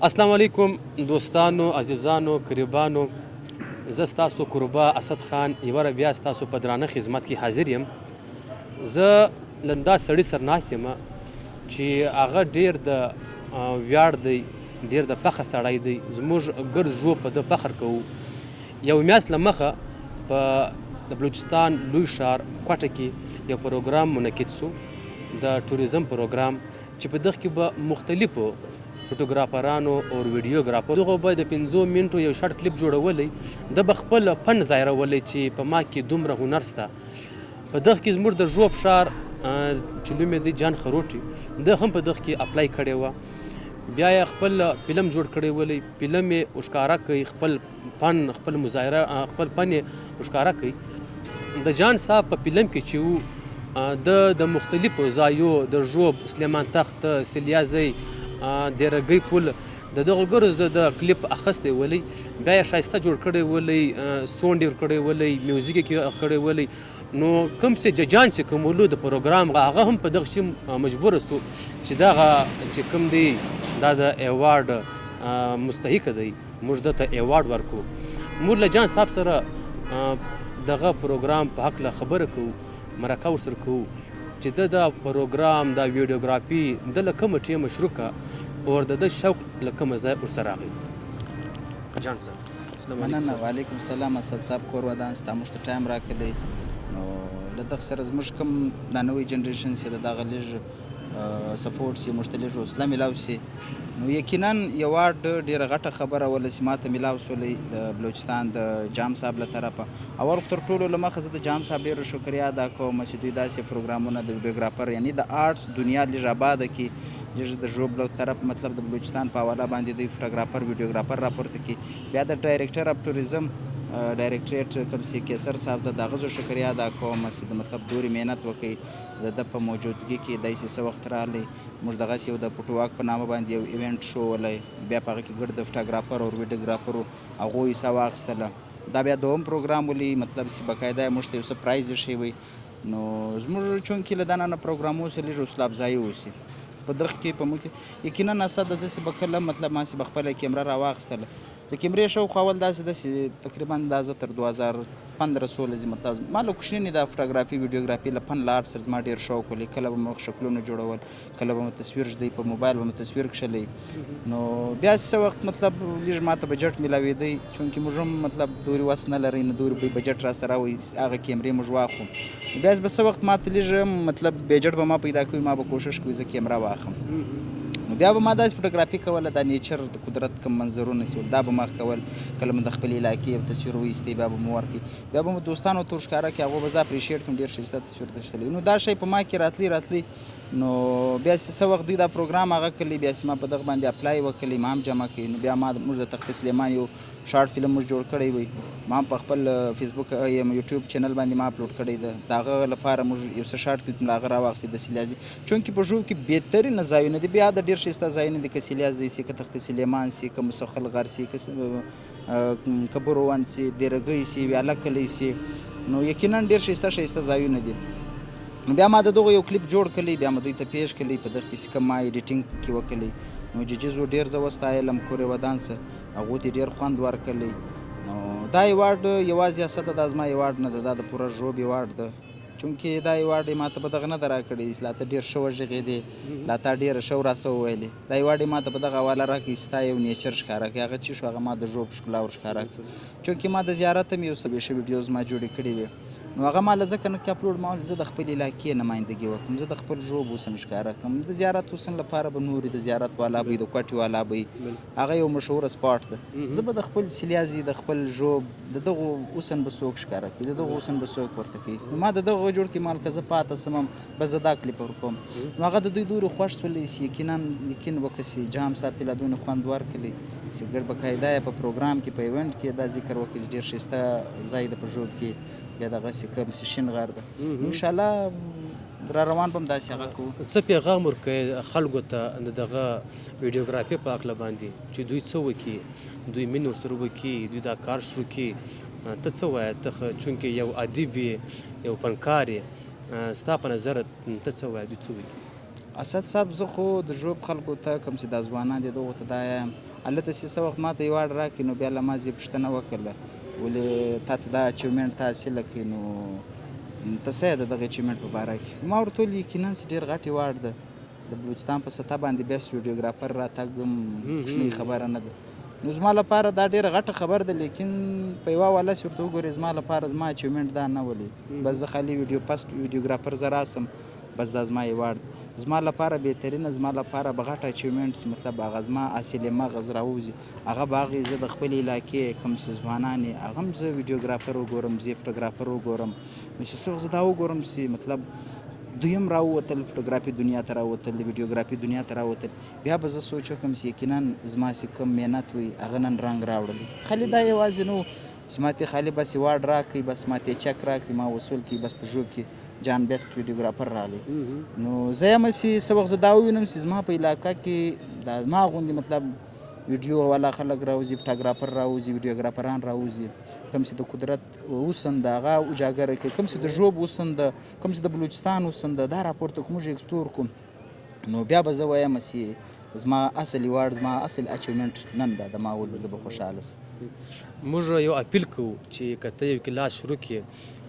السلام علیکم دوستانو عزیزانو قریبانو، زه ستاسو کوربه اسد خان یوه ره بیا ستاسو په درانه خدمت کې حاضر یم. زه له دا سړي سره ناست یم چې هغه ډېر د ویاړ دی، ډېر د فخر سړی دی. زموږ ګرد ژوب په ده فخر کوو. یو میاشت له مخه په د بلوچستان لوی ښار کوټه کې یو پروګرام منعقد سو، د ټوریزم پروګرام، چې په دغه کې به مختلفو فوټوګرافرانو او ویډیوګرافرو دغه به د 5 منټو یو شارټ کلیپ جوړولی، د به خپل فن ظاهرولی چې په ما کې دومره هنر شته. په دغه کې زموږ د ژوب ښار چې نوم یې دی جان خروټي، ده هم په دغه کې اپلای کړې وه. بیا یې خپل فلم جوړ کړی ولی، فلم یې ښکاره کوي، خپل فن، خپل مظاهره، خپل فن یې ښکاره کوي. د جان صاحب په فلم کې چې و د مختلفو ځایو د ژوب، سلیمان تخت، سلیازی، دیرګۍ پل، د دغو ګرځو د کلیپ اخیستی ولی، بیا یې ښایسته جوړ کړی ولی، سونډ یې ورکړی ولی، میوزیک یې کړی ولی. نو کوم چې ججان چې کوم ولو د پروګرام هغه هم په دغه شي مجبوره سو چې دغه چې کوم دی دا د ایوارډ مستحق دی، موږ ده ته ایوارډ ورکو. موږ له جان صاحب سره دغه پروګرام په هکله خبره کوو، مرکه ورسره کوو چې ده دا پروګرام، دا ویډیوګرافي ده له کومه ټیمه شروع کړه او د ده شوق له کومه ځای ورسره راغی. جان صاحب السلام علیکم. مننه. وعلیکم السلام. اسد صاحب کور ودان، ستا موږ ته ټایم راکړی. نو له دغه سره زموږ کوم دا نوی جنریشن چې د دغه لږ سپورټ سي، موږ ته لږ حوصله میلاو سي. نو یقینا ایوارډ ډېره غټه خبره وله چې ما ته میلاو سولی د بلوچستان د جام صاحب له طرفه. اول تر ټولو له مخه زه د جام صاحب ډېره شکریه ادا کوم چې دوی داسې پروګرامونه د ویډیوګرافر، یعنی د آرټس دنیا لږ آباده کړي، لږ د ژوب له طرف مطلب د بلوچستان په حواله باندې دوی فوټوګرافر ویډیوګرافر راپورته کړي. بیا د ډایرکټر اف ټوریزم ډایرکټریټ کوم چې کیسر صاحب ته د هغه زه شکریه ادا کوم چې د مطلب دورې محنت وکړي، د ده په موجودګي کې داسې څه وخت راغلی موږ دغسې یو د فوټو واک په نامه باندې یو ایونټ شوولی. بیا په هغه کې ګډ د فوټوګرافر او ویډیوګرافرو هغوی حصه واخیستله. دا بیا دوم پروګرام ولي، مطلب چې باقاعده یې موږ ته یو څه پرایز ایښی وی. نو زموږ چونکې له دا نه پروګرامونو سره لږ حوصله افزایي وسي په دغه کې په موږ کې. یقینا اسد زه چې به کله مطلب ما چې به خپله کیمره راواخیستله، د کیمرې شوق اول داسې تقریبا دا زه تر 2015 مطلب ما له کوچنۍ د فوټوګرافي ویډیوګرافي له فن له آرټ سره زما ډېر شوق ولي. کله به مو شکلونه جوړول، کله به مو تصویر ږدئ، په موبایل به مو تصویر کښلی. نو بیا څه وخت مطلب لږ ما ته بجټ میلاوېدی، چونکې موږ هم مطلب دورې وس نه لرئ، نو دورې بجټ را سره وي، هغه کیمرې موږ واخلو. بیا به څه وخت ما ته لږ مطلب بجټ به ما پیدا کوي، ما به کوشش کوي زه کیمره واخلم. نو بیا به ما داسې فوټوګرافي کوله، دا نیچر د قدرت کوم منظرونه چې دا به ما کول. کله مو د خپلې علاقې یو تصویر وایستی، بیا به مو ورکړي، بیا به مو دوستانو ته ورښکاره کړي، هغو به زه اپریشیټ کړم ډېر ښایسته تصویر درشتلی. نو دا شی په ما کې راتلی. نو بیا چې څه وخت دوی دا پروګرام هغه کړلی، بیا چې ما په دغه باندې اپلای وکړلی، ما هم جمع کړي. نو بیا موږ د تخت.e.سلیمان یو شارټ فلم موږ جوړ کړی وی، ما هم په خپل فیسبوک یوټیوب چینل باندې ما اپلوډ کړی ده. د هغه لپاره موږ یو څه شارټ کلیپ له هغه راواخیستې د سلیازي، چونکې په ژوب کې بهترینه ځایونه دي. بیا د ډېر ښایسته ځایونه دي، که سلیازی سي، که تخت.e.سلیمان سي، که مسخل غر سي، که بروند سي، دیرګۍ سي، ویاله کلی سي. نو یقینا ډېر ښایسته ځایونه دي. نو بیا ما د دغو یو کلیپ جوړ کړلی، بیا مو دوی ته پیش کړلی، په دغه کې چې کوم ما ایډیټینګ کې وکړلی. نو ججز و ډېر زه وستایلم، کورې ودان څه هغو ته ډېر خوند ورکړلی. نو دا ایوارډ یوازې اسده دا زما ایوارډ نه ده، دا د پوره ژوب ایوارډ ده، چونکې دا ایوارډ یې ما ته په دغه نه ده راکړی لا ته ډېر ښه وغږېدې، لا تا ډېره ښه راسه وویلې. دا ایوارډ یې ما ته په دغه حواله راکړي چې ستا یو نیچر ښکاره کړي. هغه چې شو هغه ما د ژوب ښکلا ور ښکاره کړي، چونکې ما د زیارت هم یو څه بېشه ویډیوز ما جوړې کړې وې. نو هغه ما له ځکه نه کې اپلوډ ما ویل زه د خپل علاقې نمایندګي وکړم، زه د خپل ژوب حسن ښکاره کړم. د زیارت حسن لپاره به نورې د زیارت والا به د کوټې والا به هغه یو مشهوره سپاټ ده، زه به د خپل سلیازي، د خپل ژوب، د دغو حسن به څوک ښکاره کړي، د دغو حسن به څوک ورته کوي. نو ما د دغه جوړ کړي، مال که زه پاته سمم به زه دا کلیپ ورکوم. نو هغه د دوی دورې خوښ شولې چې یقین وکړه چې جام صاحب ته لا دونه خوند ورکړلی چې ګډ باقاعده یې په پروګرام کې په ایونټ کې دا ذکر وکړي چې ډېر ښایسته ځای ده په ژوب کې. بیا دغسې کوم چې شین غر ده، انشاءالله را روان به هم داسې هغه کوو. څه پیغام ورکوې خلکو ته د دغه ویډیوګرافي په هکله باندې چې دوی څه وکړي، دوی مینه ورسره وکړي، دوی دا کار شروع کړي؟ ته څه وایې؟ ته چونکې یو ادیب یې، یو فنکار یې، ستا په نظر ته څه وایې دوی څه وکړي؟ اسد صاحب زه خو د ژوب خلکو ته کوم چې دا ځوانان دي دغو ته دا یم هلته چې څه وخت ما ته یو اړ راکړي نو بیا له ما زه یې پوښتنه وکړله ولې تا ته دا اچیومنټ ته حاصله کړي نو ته څه یې د دغه اچیومنټ په باره کې ما ورته وویل یقینا چې ډېر غټ ایوارډ ده د بلوچستان په سطح باندې بیسټ ویډیوګرافر راتګ هم کوچنۍ خبره نه ده نو زما لپاره دا ډېره غټه خبر ده لیکن په یوه واله چې ورته وګورې زما لپاره زما اچیومنټ دا نه ولې بس زه خالي پست ویډیوګرافر زه راسم بس دا زما ایوارډ زما لپاره بهترینه زما لپاره به غټ اچیومنټس مطلب هغه زما اصل مغز راوځي هغه به هغې زه د خپلې علاقې کوم چې ځوانان یې هغه هم زه ویډیوګرافر وګورم زه فوټوګرافر وګورم نو چې څه زه دا وګورم چې مطلب دوی هم راووتل فوټوګرافي دنیا ته راوتل د ویډیوګرافي دنیا ته راوتل بیا به زه سوچ وکړم چې یقینا زما چې کوم محنت وي هغه نن رنګ راوړلی خالي دا یوازې نو چې ما ته خالي بس ایوارډ راکړي بس ما ته چک راکړي ما وصول کړي بس په ژوب کې جان بیسټ ویډیوګرافر راغلی نو زه یم چې څه وخت زه دا ووینم چې زما په علاقه کې دا زما غوندې مطلب ویډیو والا خلک راوځي فوټوګرافر راوځي ویډیوګرافران راوځي کوم چې د قدرت اوسنده هغه اجاګره کوي کوم چې د ژوب اوسنده کوم چې د بلوچستان اوسنده دا راپورته کوم موږ ایکسپلور کوم نو بیا به زه وایم چې زما اصل ایوارډ زما اصل اچیومنټ نن ده د ما ول زه به خوشحاله سم موږ یو اپیل کوو چې که ته یو کلاس شروع کړې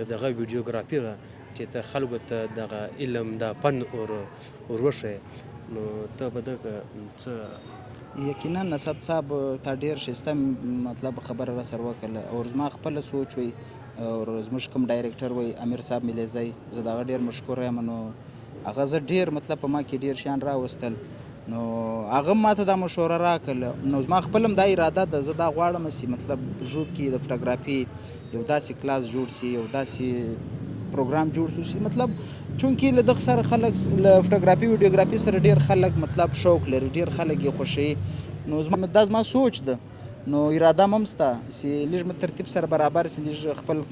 د دغه ویډیوګرافي چې ته خلکو ته دغه علم دا فن وروښیې نو ته به دغه څه یقینا اسد صاحب تا ډېر ښایسته مطلب خبره را سره وکړله او زما خپله سوچ وی او زموږ کوم ډایرکټر وی امیر صاحب ملیزی زه د هغه ډېر مشکور یم نو هغه زه ډېر مطلب په ما کې ډېر شیان راوستل نو هغه ما ته دا مشوره راکړله نو زما خپل هم دا اراده ده زه دا غواړم چې مطلب ژوب کې د فوټوګرافي یو داسې کلاس جوړ شي یو داسې پروګرام جوړ شي مطلب چونکې له دغه سره خلک له فوټوګرافي ویډیوګرافي سره ډېر خلک مطلب شوق لري ډېر خلک یې خوښوي نو دا زما سوچ ده نو اراده هم شته چې لږ مې ترتیب سره برابر شي لږ خپل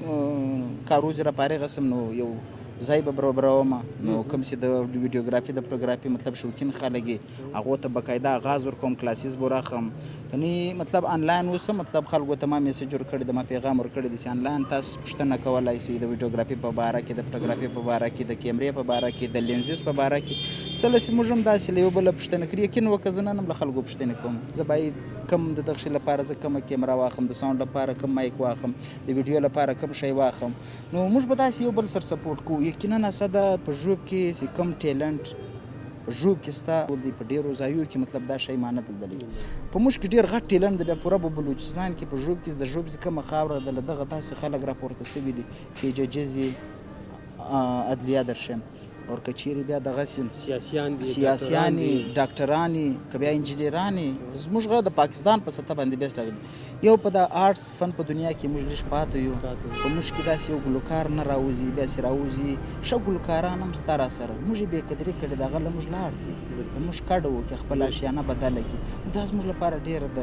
کاروز را فارغه شم نو یو ځای به برابروم نو کوم چې د ویډیوګرافي د فوټوګرافي مطلب شوقین خلک یې هغو ته باقاعده آغاز ورکوم کلاسیز به راخم کنی مطلب آنلاین اوسم مطلب خلکو ته ما میسج ورکړی د ما پیغام ورکړی دی چې آنلاین تاسو پوښتنه کولی شئ د ویډیوګرافي په باره کې د فوټوګرافي په باره کې د کیمرې په باره کې د لینزز په باره کې څه لسې موږ هم داسې له یو بله پوښتنه کړي یقین وکړه زه نن هم له خلکو پوښتنې کوم زه باید کم د دغه شي لپاره زه کومه کیمره واخلم د ساوند لپاره کم مایک واخلم د ویډیو لپاره کم شی واخلم نو موږ به داسې یو بل سره سپورټ کوو یقینا اسده په ژوب کې چې کم ټیلنټ په ژوب کې ستا په ډېرو ځایو کې مطلب دا شی ما نه دی لیدلی په موږ کې ډېر غټ ټیلنټ دی بیا پوره په بلوچستان کې په ژوب کې د ژوب چې کومه خاوره ده له دغه داسې خلک راپورته شوي دي چې ججز یې عدلیه درشم او که چیرې بیا دغسې سیاسیان دي ډاکټران دي که بیا انجینران دي زموږ د پاکستان په سطح باندې بیسټ یو په د آرټس فن په دنیا کې موږ لږ پاتې یو په موږ کې داسې یو ګلوکار نه راوځي بیا چې راوځي ښه ګلوکاران هم ستا را سره موږ یې بې قدري کړې د هغه له موږ لاړ شي موږ کډه وکړي خپل اشیانه بدله کړي دا زموږ لپاره ډېره د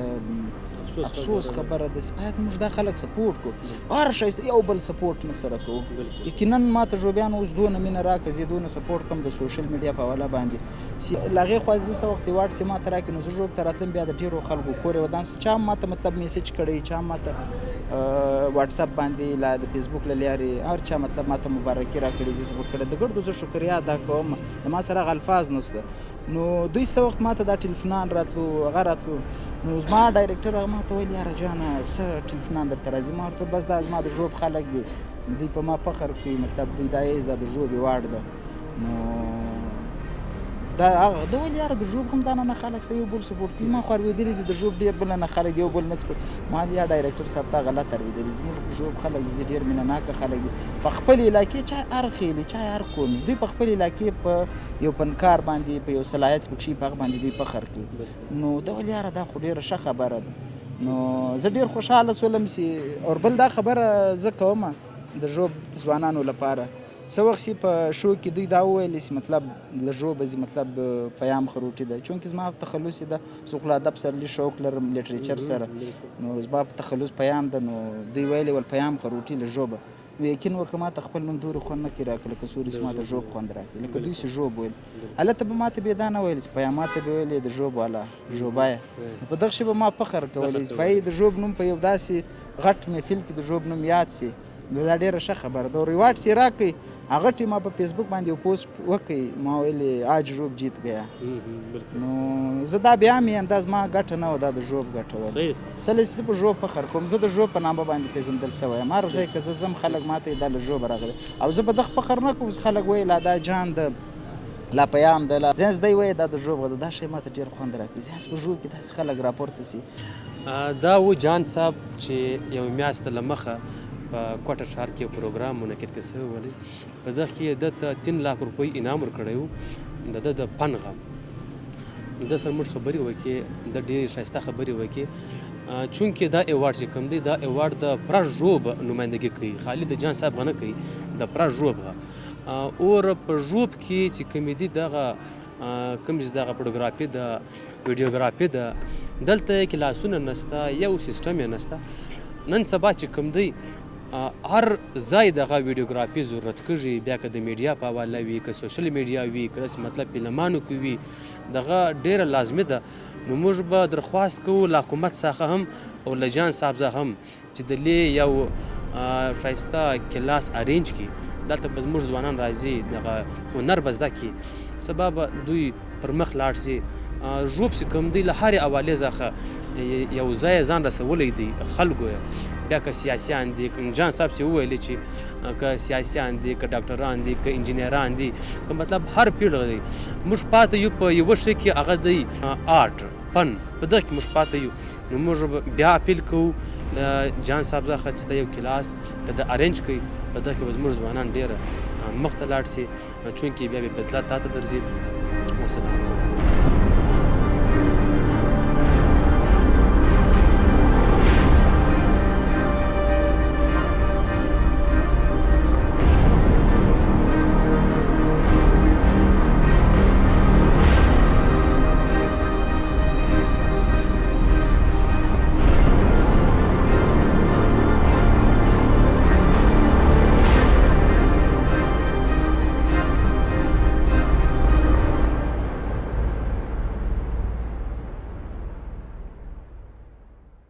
افسوس خبره ده چې باید موږ دا خلک سپورټ کړو هر شی یو بل سپورټ نه سره کوو یقینا ما ته ژوبیانو اوس دونه مینه راکړه زه دونه سپورټ کوم د سوشل میډیا په حواله باندې له هغې خوا زه څه وخت ایوارډ چې ما ته راکړي نو زه ژوب ته راتلم بیا د ډېرو خلکو کور یې ودان چا هم ما ته مطلب میسج کړی چا هم ما ته واټساپ باندې لا د فیسبوک له لارې هر چا مطلب ما ته مبارکي راکړې زه سپورټ کړی د ګردو زه شکریا ادا کوم د ما سره هغه الفاظ نشته نو دوی څه وخت ما ته دا ټلیفونان راتلو هغه راتلو نو زما ډایرکټر هغه ما ته ویل یاره جانه څه ټلیفونان درته راځي ما ورته بس دا زما د ژوب خلک دي دوی په ما فخر کوي مطلب دوی دا یې دا د ژوب ایوارډ ده نو دا د ویل یاره د ژوب هم دا نه خلک څه یو بل سپورټ کوي ما خو اورېدلي دي د ژوب ډېر بل نه خلک یو بل نه سپورټ ما ویل یا ډایرکټر صاحب تا غلط اورېدلي زموږ ژوب خلک دي ډېر مینه ناکه خلک دي په خپل علاقې چا هر خیلي چا هر قومي دوی په خپل علاقې په یو فنکار باندې په یو صلاحیت پکښې په هغه باندې دوی فخر کوي نو د ویل یاره دا خو ډېره ښه خبره ده نو زه ډېر خوشحاله شولم چې او بل دا خبره زه کوم د ژوب ځوانانو لپاره څه وخت چې په شو کې دوی دا وویل چې مطلب له ژوبه زه مطلب پیام خروټي ده چونکې زما تخلص ده زه خو له ادب سره لږ شوق لرم لیټریچر سره نو زما په تخلص پیام ده نو دوی ویلې ول پیام خروټي له ژوبه نو یقین وکړه ما ته خپل نوم دورې خوند نه کړي راکړه لکه سوري چې ما ته ژوب خوند راکړي لکه دوی چې ژوب ویل هلته به ما ته بې دا نه ویل چې پیام ما ته به ویلې د ژوب والا ژوبایه په دغه شي به ما فخر کولی چې باید د ژوب نوم په یو داسې غټ محفل کې د ژوب نوم یاد شي دا ډېره ښه خبره ده. ریواډس یې راکړئ. هغه ټیم ما په فیسبوک باندې یو پوسټ وکړئ، ما ویلې آج ژوب جیت گیا. نو زه دا بیا هم یم، دا زما ګټه نه وه، دا د ژوب ګټه وه. څله چې زه په ژوب فخر کوم، زه د ژوب په نامه باندې پېژندل سوی یم. هر ځای که زه ځم خلک ما ته دا له ژوبه راغلی، او زه په دغه فخر نه کوم. خلک وایي لا دا جان د لا پیام د لا زینس دی وایي دا د ژوب ده. دا شی ما ته ډېر خوند راکوي. زینس په ژوب کې داسې خلک راپورته سي. دا و جان صاحب چې یو میاشته له مخه په کوټه ښار کې پروګرام منعقد کړی سوی ولې په دغه کې ده ته 3 लाख روپۍ انعام ورکړی و د ده د فن غم. د سره موږ خبرې وکړې، د ډېرې ښایسته خبرې وکړې، چونکې دا ایوارډ چې کوم دی دا ایوارډ د پوره ژوب نمایندګي کوي، خالي د جان صاحب نه کوي، د پوره ژوب اور په ژوب کې چې کومې دي دغه کوم چې دغه فوټوګرافي ده، ویډیوګرافي ده، دلته کلاسونه نشته، یو سیسټم یې نشته. نن سبا چې کوم دی هر ځای دغه ویډیوګرافي ضرورت کېږي، بیا که د میډیا په حواله وي، که سوشل میډیا وي، که داسې مطلب فلمانو کې وي، دغه ډېره لازمي ده. نو موږ به درخواست کوو له حکومت څخه هم او له جان صاحب څخه هم چې د دې یو ښایسته کلاس ارینج کړي. دلته به زموږ ځوانان راځي، دغه هنر به زده کړي، سبا به دوی پر مخ لاړ شي. ژوب چې کوم دی له هرې حوالې څخه یو ځای ځان رسولی دی خلکو. بیا که سیاسیان دي، جان صاحب چې وویلې چې که سیاسیان دي، که ډاکټران دي، که انجینران دي، که مطلب هر فیلډ دی، موږ پاته یو په یوه شي کې، هغه دی آرټ فن، په دغه کې موږ پاته یو. نو موږ بیا اپیل کوو جان صاحب څخه چې ته یو کلاس که د ارینج کوي، په دغه کې به زموږ ځوانان ډېره مخ ته لاړ شي، چونکې بیا به بدلا تا ته درځي. والسلام علیکم.